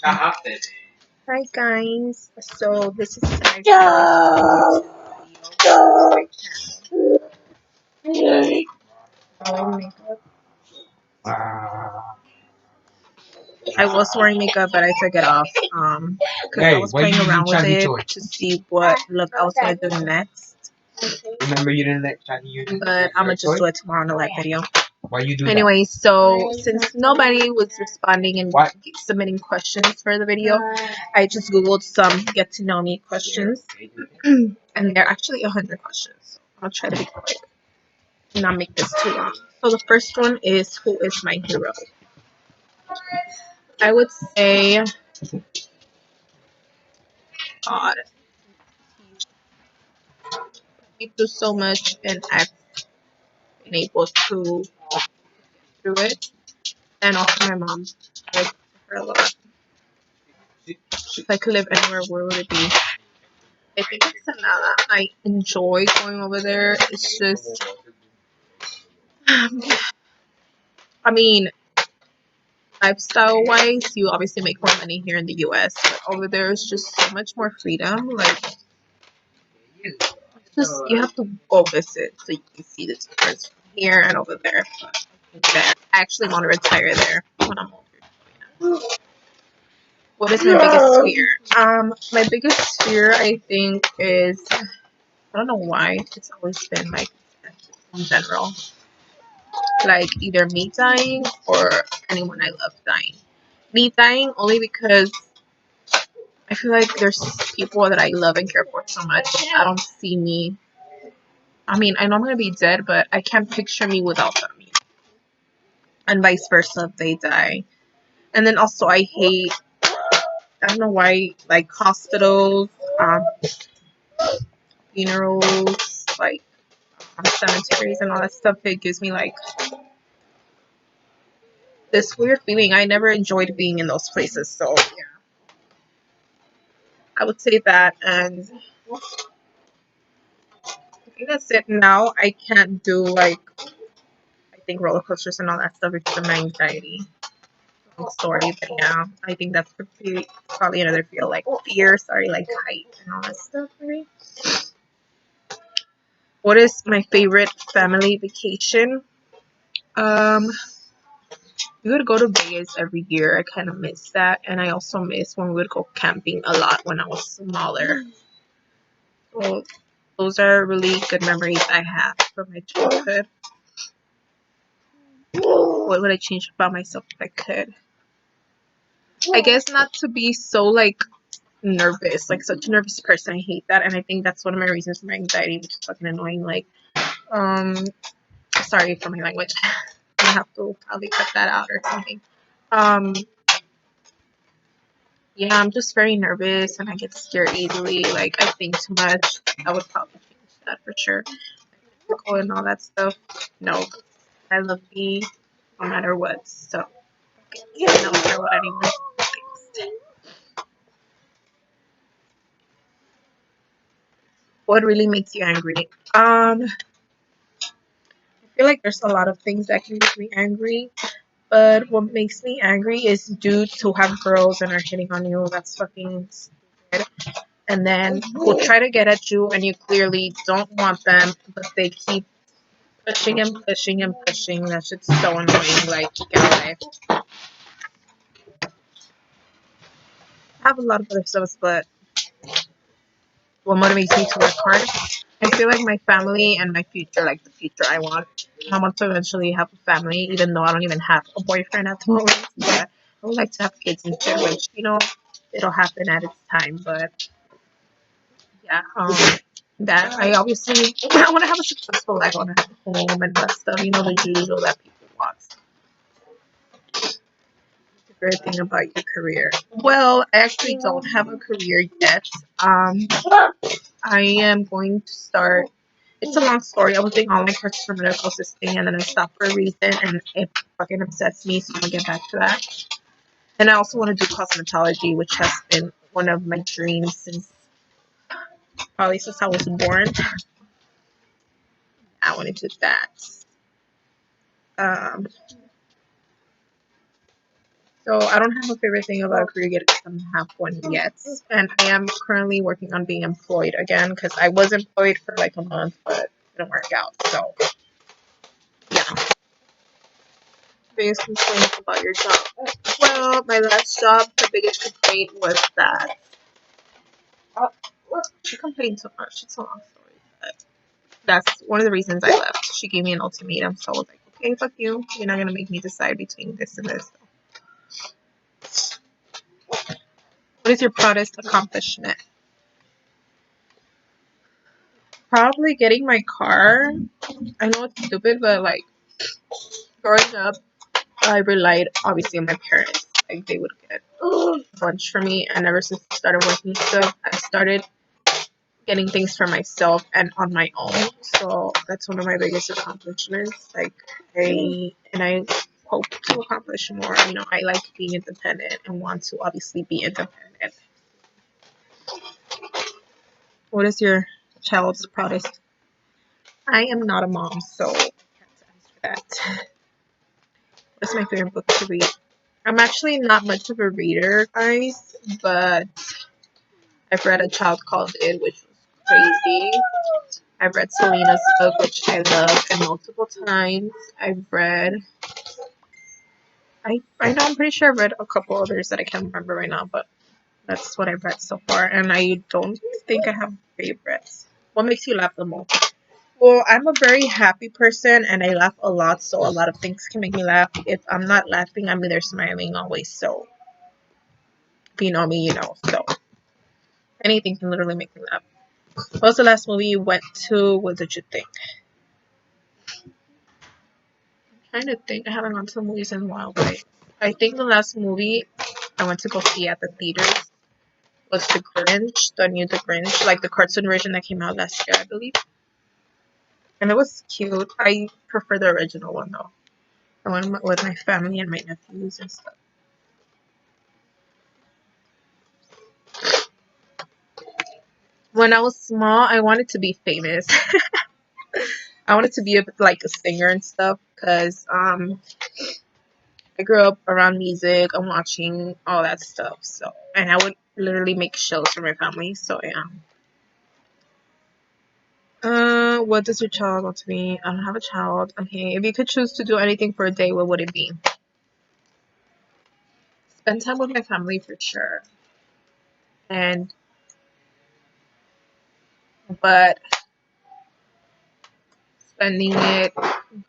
Hi guys, so this is my first YouTube video on my channel. I was wearing makeup, but I took it off because I was playing around with it to see what look I was gonna do next. Remember you didn't let Shani use it? But I'm gonna just do it tomorrow in a live video. Why you do Anyway, so since nobody was responding and submitting questions for the video, I just googled some get to know me questions, and they're actually 100 questions. I'll try to be quick and not make this too long. So the first one is, who is my hero? I would say God. He through so much, and I've been able to get through it. And also my mom. I like her a lot. If I could live anywhere, where would it be? I think it's Sanada. I enjoy going over there. It's just, I mean, lifestyle wise, you obviously make more money here in the US, but over there is just so much more freedom. Like, it's just, you have to go visit so you can see the difference from here and over there. I actually want to retire there when I'm older. What is my biggest fear? My biggest fear, I think, is, I don't know why, it's always been like in general. Like either me dying or anyone I love dying. Me dying only because I feel like there's people that I love and care for so much. I don't see me. I mean, I know I'm gonna be dead, but I can't picture me without them. And vice versa if they die. And then also I hate, I don't know why, like hospitals, funerals, like cemeteries and all that stuff. It gives me like this weird feeling. I never enjoyed being in those places, so yeah. I would say that, and I think that's it. Now I can't do like, I think roller coasters and all that stuff because of my anxiety. Long story, but yeah, I think that's probably another fear, like fear. Sorry, like height and all that stuff for me. What is my favorite family vacation? Um, we would go to Vegas every year. I kind of miss that, and I also miss when we would go camping a lot when I was smaller. So those are really good memories I have from my childhood. What would I change about myself if I could? I guess not to be so like nervous, like such a nervous person. I hate that, and I think that's one of my reasons for my anxiety, which is fucking annoying. Like, um, sorry for my language. I have to probably cut that out or something. Um, yeah, I'm just very nervous and I get scared easily. Like, I think too much. I would probably change that for sure. Physical and all that stuff. No, I love me no matter what. So, yeah, I don't care what anyone thinks. What really makes you angry? I feel like there's a lot of things that can make me angry. But what makes me angry is dudes who have girls and are hitting on you. That's fucking stupid. And then who try to get at you and you clearly don't want them, but they keep pushing and pushing and pushing. That shit's so annoying. Like, get away. I have a lot of other stuff, but what motivates me to work hard? I feel like my family and my future, like the future I want. I want to eventually have a family, even though I don't even have a boyfriend at the moment. But I would like to have kids and shit, which, you know, it'll happen at its time. But yeah, that I obviously I want to have a successful life. I want to have a home and that stuff. You know, the usual that people want. The great thing about your career. Well, I actually don't have a career yet. I am going to start. It's a long story. I was doing online courses for medical assisting, and then I stopped for a reason, and it fucking upsets me. So I'm gonna get back to that. And I also want to do cosmetology, which has been one of my dreams since probably since I was born. I want to do that. Um, So I don't have a favorite thing about a career yet because I don't have one yet. And I am currently working on being employed again because I was employed for like a month, but it didn't work out. So yeah. Biggest complaints about your job? Well, my last job, the biggest complaint was that she complained so much. It's a long story, but that's one of the reasons I left. She gave me an ultimatum, so I was like, okay, fuck you. You're not gonna make me decide between this and this. What is your proudest accomplishment? Probably getting my car. I know it's stupid, but like growing up, I relied obviously on my parents. Like they would get lunch for me, and ever since I started working and stuff, I started getting things for myself and on my own. So that's one of my biggest accomplishments. Like I hope to accomplish more. You know, I like being independent and want to obviously be independent. What is your child's proudest? I am not a mom, so I can't answer that. What's my favorite book to read? I'm actually not much of a reader, guys, but I've read A Child Called It, which was crazy. I've read Selena's book, which I love, and multiple times. I've read, I know, I'm pretty sure I've read a couple others that I can't remember right now, but that's what I've read so far, and I don't think I have favorites. What makes you laugh the most? Well, I'm a very happy person, and I laugh a lot, so a lot of things can make me laugh. If I'm not laughing, I'm either smiling always, so if you know me, you know, so anything can literally make me laugh. What was the last movie you went to? What did you think? I'm trying to think. I haven't gone to the movies in a while, but I think the last movie I went to go see at the theaters was The Grinch, the new The Grinch, like the cartoon version that came out last year, I believe. And it was cute. I prefer the original one though. I went with my family and my nephews and stuff. When I was small, I wanted to be famous. I wanted to be like a singer and stuff because I grew up around music and watching all that stuff. So, and I would literally make shows for my family. So yeah. What does your child want to be? I don't have a child. Okay, if you could choose to do anything for a day, what would it be? Spend time with my family for sure. And but spending it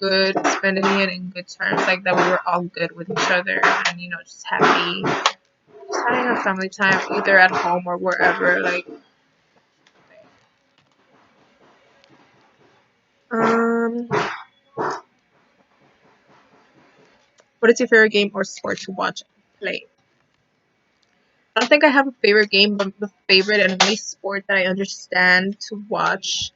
spending it in good terms, like that we were all good with each other and you know just happy, just having a family time either at home or wherever. Like, um, what is your favorite game or sport to watch and play? I don't think I have a favorite game, but the favorite and only sport that I understand to watch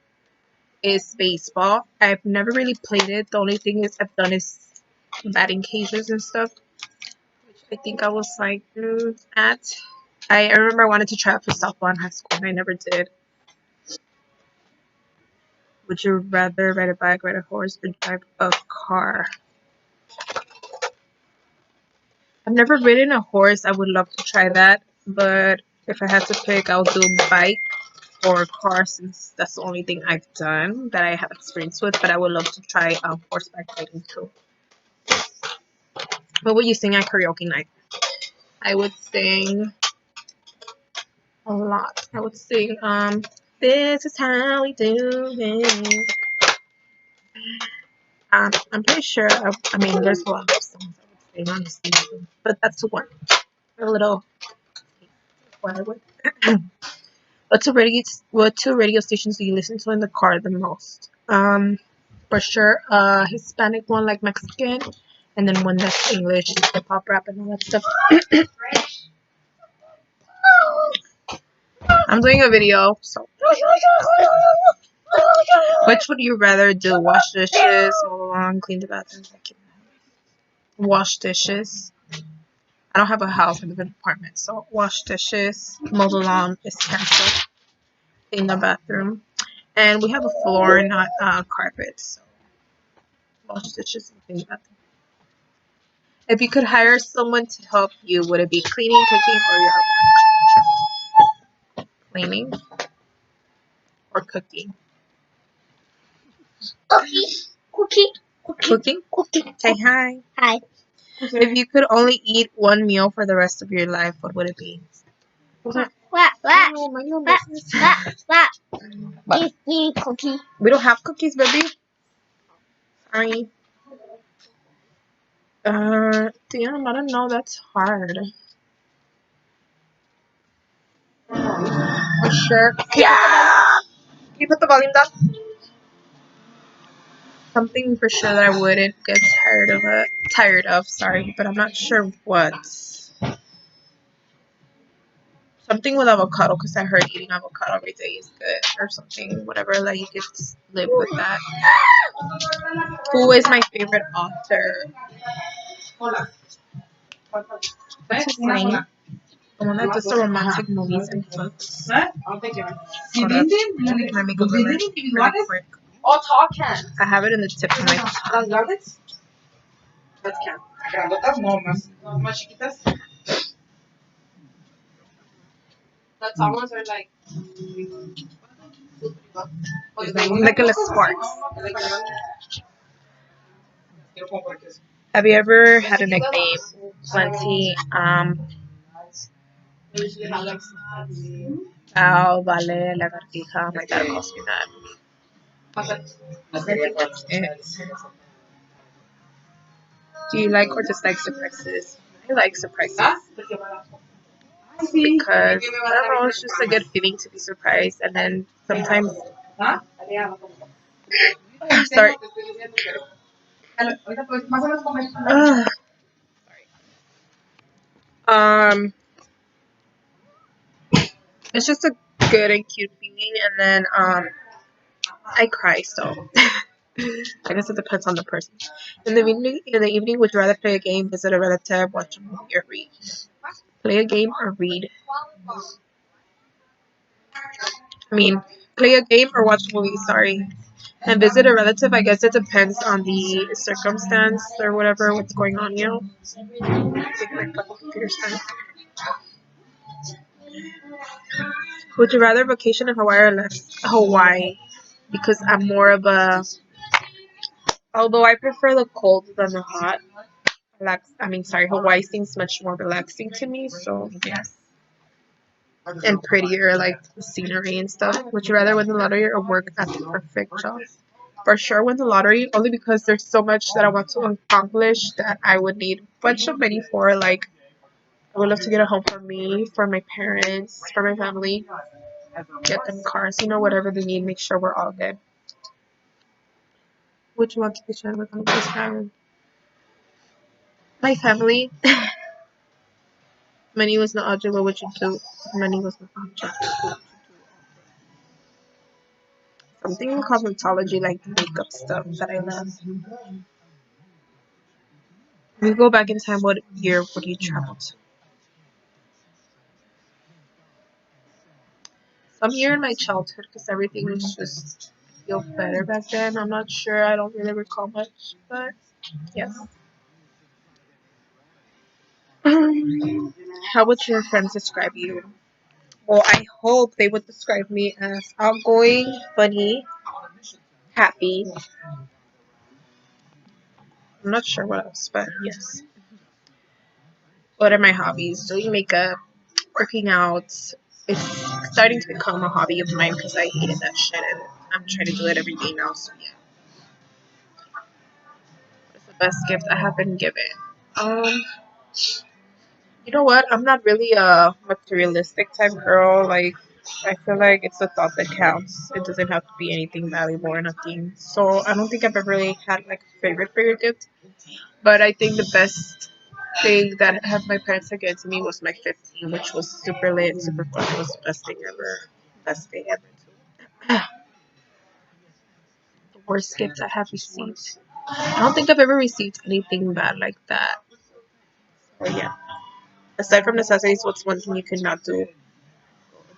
is baseball. I've never really played it. The only thing is I've done is batting cages and stuff, which I think I was like at. I remember I wanted to try out for softball in high school and I never did. Would you rather ride a bike, ride a horse, or drive a car? I've never ridden a horse. I would love to try that, but if I had to pick, I'll do bike or car since that's the only thing I've done that I have experience with. But I would love to try horseback riding too. What would you sing at karaoke night? I would sing a lot. I would sing "This Is How We Do It." I'm pretty sure. I mean, there's a lot of songs I would sing honestly, but that's one. A little. What I would. What two radio stations do you listen to in the car the most? For sure, Hispanic one like Mexican, and then one that's English, hip hop, rap, and all that stuff. I'm doing a video, so. Which would you rather do? Wash dishes, mow the lawn, clean the bathroom, vacuum the house? Wash dishes. I don't have a house, I live in an apartment, so wash dishes, mow the lawn is cancelled, clean the bathroom, and we have a floor, not carpet, so wash dishes and clean the bathroom. If you could hire someone to help you, would it be cleaning, cooking, or yard work? Cleaning or cooking? Cooking? Say hi. Hi. If you could only eat one meal for the rest of your life, what would it be? What? Oh, mind your own business. What? Eat cookie. We don't have cookies, baby. Sorry. Damn, I don't know. That's hard. For sure. Can you put the volume down? Something for sure that I wouldn't get tired of, sorry, but I'm not sure what. Something with avocado, because I heard eating avocado every day is good, or something, whatever, like you could live with that. Who is my favorite author? What's his name? The one that does the romantic movies and books. Hold up. Can I make a really quick? I have it in the tip of my tongue. Las can. Grandotas no, más chiquitas. The tall ones are like Nicholas Sparks. Have you ever had a nickname? Plenty. Oh, vale, lagartija. My dad calls me that. Do you like or dislike surprises? I like surprises. Because, I don't know, it's just a good feeling to be surprised. And then sometimes... Sorry. It's just a good and cute feeling. And then, I cry, so... I guess it depends on the person. In the evening, would you rather play a game, visit a relative, watch a movie, or read? Play a game or read? I mean, play a game or watch a movie, sorry. And visit a relative, I guess it depends on the circumstance or whatever, what's going on, you know? Take my couple computers time. Would you rather vacation in Hawaii or less Hawaii? Because I'm more of a... Although I prefer the cold than the hot. Hawaii seems much more relaxing to me, so yes. And prettier, like the scenery and stuff. Would you rather win the lottery or work at the perfect job? For sure win the lottery, only because there's so much that I want to accomplish that I would need a bunch of money for. Like, I would love to get a home for me, for my parents, for my family, get them cars, you know, whatever they need, make sure we're all good. Would you want to be shared with on this time? My family. Money was not object, what would you do? Money was not object. Something in cosmetology, like makeup stuff that I love. If you go back in time, what year would you travel to? Some year in my childhood, because everything was just feel better back then. I'm not sure. I don't really recall much, but yes. How would your friends describe you? Well, I hope they would describe me as outgoing, funny, happy. I'm not sure what else, but yes. What are my hobbies? Doing makeup, working out. It's starting to become a hobby of mine because I hated that shit and I'm trying to do it every day now, so yeah. What's the best gift I have been given? Um, you know what? I'm not really a materialistic type girl. Like, I feel like it's the thought that counts. It doesn't have to be anything valuable or nothing. So I don't think I've ever really had like a favorite gift. But I think the best thing that have my parents had given to me was my 15, which was super lit, super fun. It was the best thing ever. Best day ever. Too. The worst gift I have received. I don't think I've ever received anything bad like that. So yeah. Aside from necessities, what's one thing you could not do a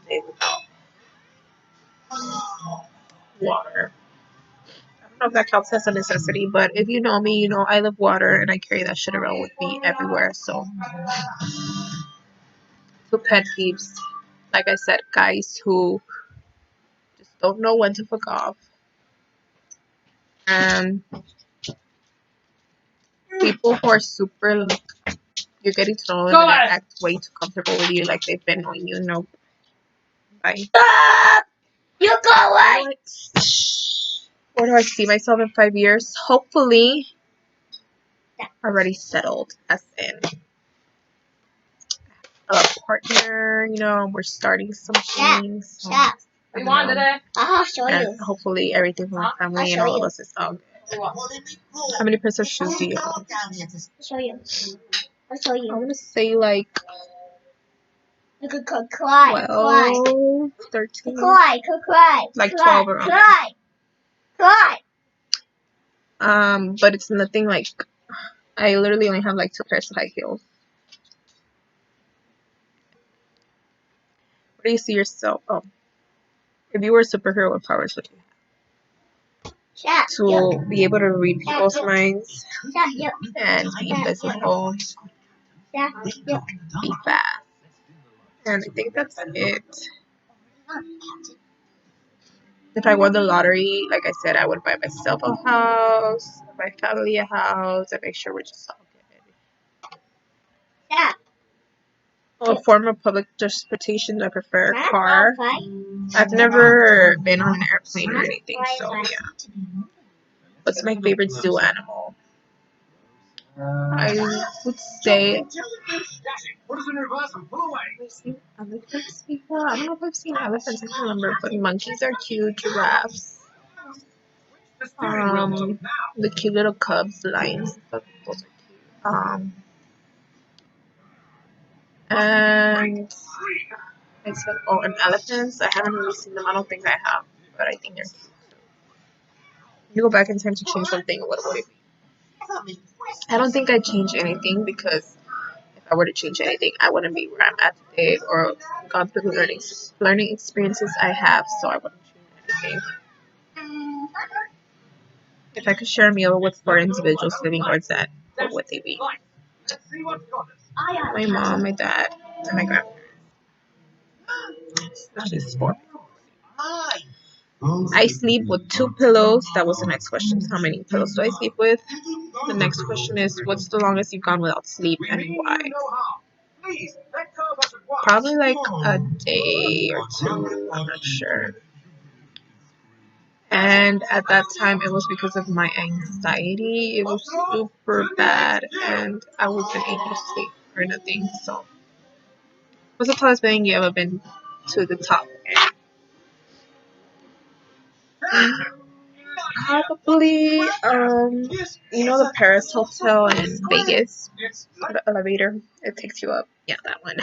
day without? Water. I don't know if that counts as a necessity, but if you know me, you know I love water and I carry that shit around with me everywhere. So, two pet peeves, like I said, guys who just don't know when to fuck off, and people who are super, like, you're getting to know them and they act way too comfortable with you, like they've been knowing you. No, bye. Stop! You go away! Where do I see myself in 5 years? Hopefully, already settled, as in a partner. You know, we're starting something. So, Stop. You wanted it. I'll show and you. hopefully everything with my family and all of us is all good. How many pairs of shoes do you own? I'll show you. I'll show I'm you. gonna say like You could cry. 12, 13. Cry. Like 12 around there. Cry. But it's nothing like, I literally only have like 2 pairs of high heels. Where do you see yourself? Oh, if you were a superhero, what powers would you have? To be able to read people's minds and be invisible, be fast. And I think that's it. If I won the lottery, like I said, I would buy myself a house, my family a house, and make sure we're just all good. A form of public transportation, I prefer a car. I've never been on an airplane or anything, so yeah. What's my favorite zoo animal? I would say elephants before. I don't know if I've seen elephants. I can't remember, but monkeys are cute. Giraffes. The cute little cubs, lions. Those are cute. And I said, oh, and elephants. I haven't really seen them. I don't think I have, but I think they're cute. If you go back in time to change one thing, what would it be? I don't think I'd change anything, because if I were to change anything, I wouldn't be where I'm at today or gone through the learning experiences I have, so I wouldn't change anything. If I could share a meal with 4 individuals living or dead, what would they be? My mom, my dad, and my grandparents. That's just 4. I sleep with 2 pillows. That was the next question. How many pillows do I sleep with? The next question is, what's the longest you've gone without sleep and why? Probably like a day or 2. I'm not sure. And at that time, it was because of my anxiety. It was super bad, and I wasn't able to sleep or nothing. So, what's the tallest building you ever been to the top? Probably, you know the Paris Hotel in Vegas? The elevator, it takes you up. Yeah, that one.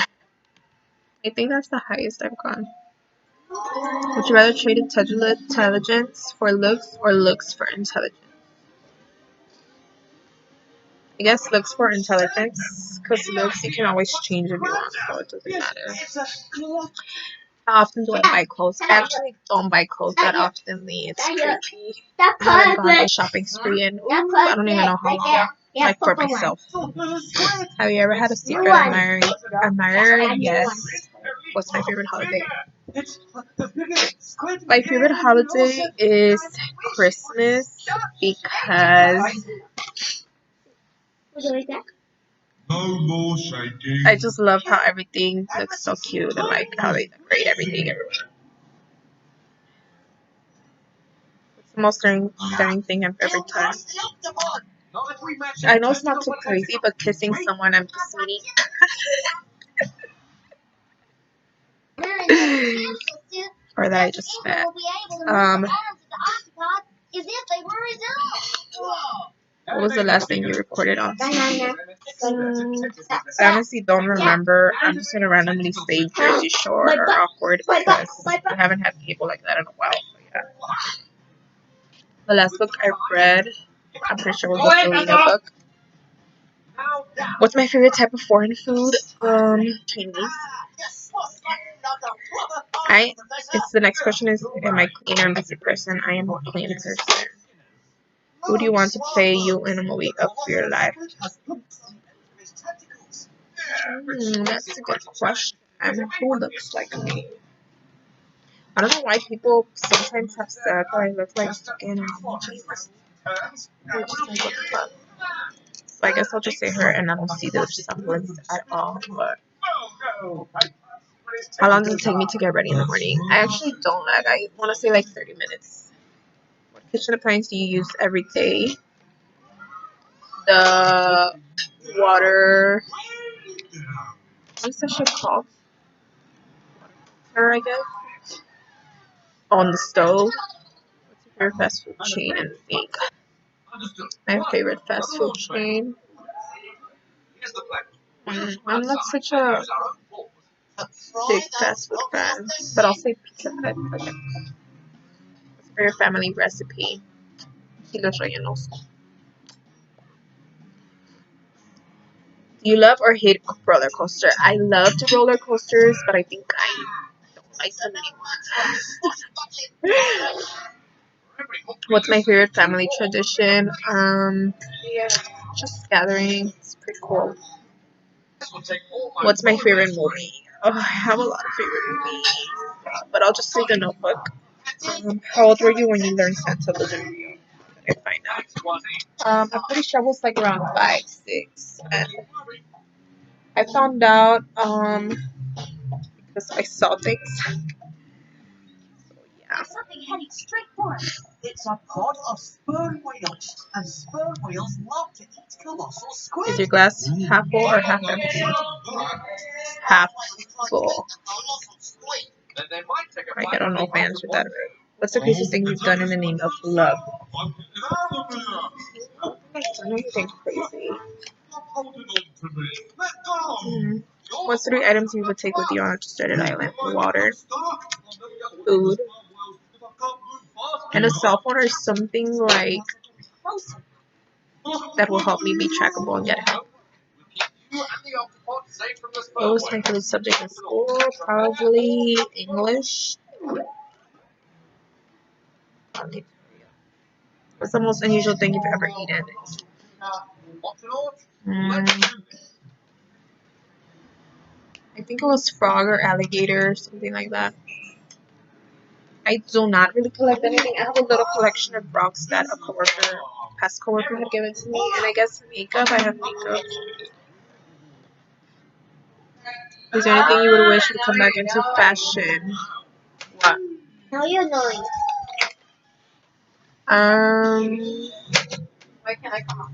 I think that's the highest I've gone. Would you rather trade intelligence for looks or looks for intelligence? I guess looks for intelligence, because looks you can always change if you want, so it doesn't matter. How often do I buy clothes? I actually don't buy clothes that oftenly. It's creepy. I haven't gone on a shopping spree in, I don't even know how long. Like for myself. Have you ever had a secret admirer? Yes. What's my favorite holiday? My favorite holiday is Christmas, because I just love how everything looks so cute and like how they decorate everything everywhere. It's the most stunning thing I've ever done. I know it's not too crazy, but kissing someone I'm just meeting. Or that I just met. What was the last thing you recorded on? I honestly don't remember. I'm just gonna randomly say Jersey Shore or Awkward, because I haven't had people like that in a while. So yeah. The last book I read, I'm pretty sure was the Selena book. What's my favorite type of foreign food? Chinese. It's the next question is, am I clean or messy person? I am a clean person. Who do you want to play you in a movie of your life? That's a good question. Who looks like me? I don't know why people sometimes have said that I look like Anna. So I guess I'll just say her, and I don't see the resemblance at all. But how long does it take me to get ready in the morning? I actually don't like. I want to say like 30 minutes. What kitchen appliance do you use every day? The water. What's that shit called? Her, I guess. On the stove. What's your favorite fast food chain and make? My favorite fast food chain. I'm not such a big fast food fan, but I'll say Pizza Hut. Okay. What's your family recipe? Chiles rellenos. Do you love or hate roller coaster? I loved roller coasters, but I think I don't like them anymore. What's my favorite family tradition? Just gathering. It's pretty cool. What's my favorite movie? Oh, I have a lot of favorite movies, but I'll just say The Notebook. How old were you when you learned Santa lived in New York? I find out. I'm pretty sure I was like around 5, 6, and I found out because I saw things. Yeah. Something heading straight for us. It's a pod of sperm whales, and sperm whales love to eat colossal squid. Is your glass half full or half empty? Half full. Like, I don't know if I answered that right. What's the craziest thing you've done in the name of love? I've done anything crazy. What's 3 items you would take with you on a deserted island? Water, food, and a cell phone or something like that will help me be trackable and get help. What was my favorite subject in school? Probably English. What's the most unusual thing you've ever eaten? I think it was frog or alligator, something like that. I do not really collect anything. I have a little collection of frogs that a past coworker had given to me, and I guess makeup. I have makeup. Is there anything you would wish would come back into fashion? What? Now you're annoying. Why can't I come out?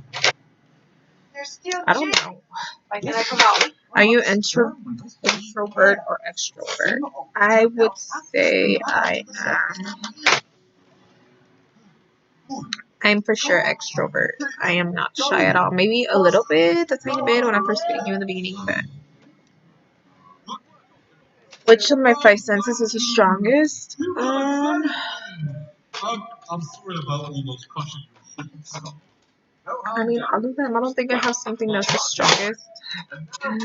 I don't know. Why can't I come out? Are you introvert or extrovert? I would say I'm for sure extrovert. I am not shy at all. Maybe a little bit, a tiny bit when I'm first meeting you in the beginning, but which of my 5 senses is the strongest? I'm sorry about almost crushing your shit. I mean, all of them. I don't think I have something that's the strongest. Have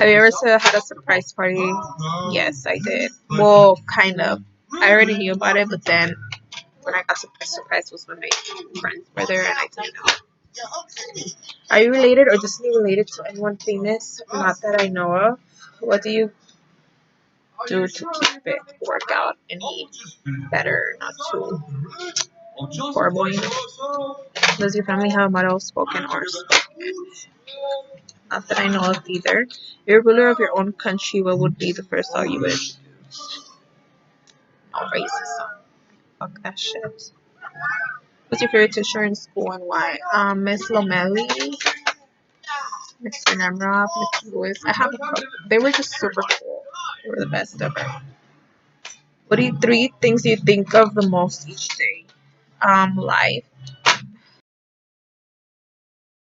you ever had a surprise party? Yes, I did. Well, kind of. I already knew about it, but then when I got surprised was when my friends were there and I didn't know. Are you related or Disney related to anyone famous? Not that I know of. What do you do to keep fit, work out, and eat better, not too horrible? Does your family have a motto, spoken or spoken? Not that I know of either. If you're ruler of your own country, what would be the first law you would introduce? No racism. Fuck that shit. What's your favorite teacher in school and why? Miss Lomelli, Mr. Namrov, Mr. Lewis. I have a couple. They were just super cool. They were the best ever. What are 3 things you think of the most each day? Life,